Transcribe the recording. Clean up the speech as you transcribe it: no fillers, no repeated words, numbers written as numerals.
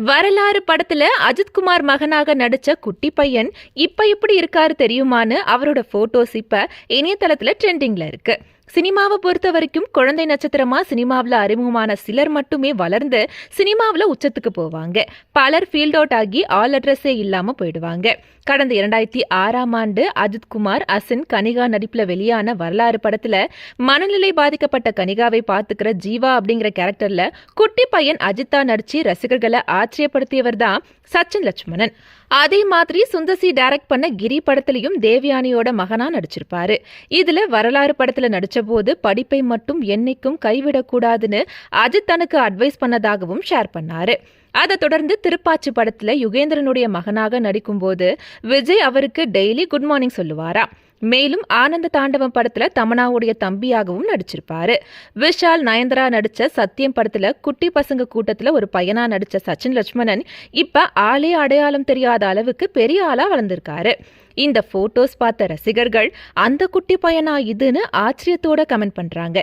வரலாறு படத்துல அஜித்குமார் மகனாக நடிச்ச குட்டி பையன் இப்ப எப்படி இருக்காரு தெரியுமான்னு அவரோட போட்டோஸ் இப்ப இணையதளத்துல ட்ரெண்டிங்ல இருக்கு. சினிமாவை பொறுத்த வரைக்கும் குழந்தை நட்சத்திரமா சினிமாவில் அறிமுகமான சிலர் மட்டுமே வளர்ந்து சினிமாவில் உச்சத்துக்கு போவாங்க. பலர் ஃபீல்ட் அவுட் ஆகி ஆல் அட்ரஸே இல்லாம போயிடுவாங்க. கடந்த 2006ஆம் ஆண்டு அஜித்குமார், அசின், கனிகா நடிப்புல வெளியான வரலாறு படத்துல மனநிலை பாதிக்கப்பட்ட கனிகாவை பாத்துக்கிற ஜீவா அப்படிங்கிற கேரக்டர்ல குட்டி பையன் அஜித்தா நடிச்சு ரசிகர்களை ஆச்சரியப்படுத்தியவர் தான் சச்சின் லட்சுமணன். அதே மாதிரி சுந்தசி டைரக்ட் பண்ண கிரி படத்திலையும் தேவயானியோட மகனா நடிச்சிருப்பாரு. இதுல வரலாறு படத்துல நடிச்ச போது படிப்பை மட்டும் என்னைக்கும் கைவிடக்கூடாதுன்னு அஜித் தனக்கு அட்வைஸ் பண்ணதாகவும் ஷேர் பண்ணாரு. அதை தொடர்ந்து திருப்பாச்சி படத்துல யுகேந்திரனுடைய மகனாக நடிக்கும் போது விஜய் அவருக்கு டெய்லி குட் மார்னிங் சொல்லுவாரா. மேலும் ஆனந்த தாண்டவம் படத்துல தமனாவுடைய தம்பியாகவும் நடிச்சிருப்பாரு. விஷால், நயன்தாரா நடிச்ச சத்தியம் படத்துல குட்டி பசங்க கூட்டத்துல ஒரு பையனா நடிச்ச சச்சின் லட்சுமணன் இப்ப ஆளே அடையாளம் தெரியாத அளவுக்கு பெரிய ஆளா வளர்ந்திருக்காரு. இந்த போட்டோஸ் பார்த்த ரசிகர்கள் அந்த குட்டி பையனா இதுன்னு ஆச்சரியத்தோட கமெண்ட் பண்றாங்க.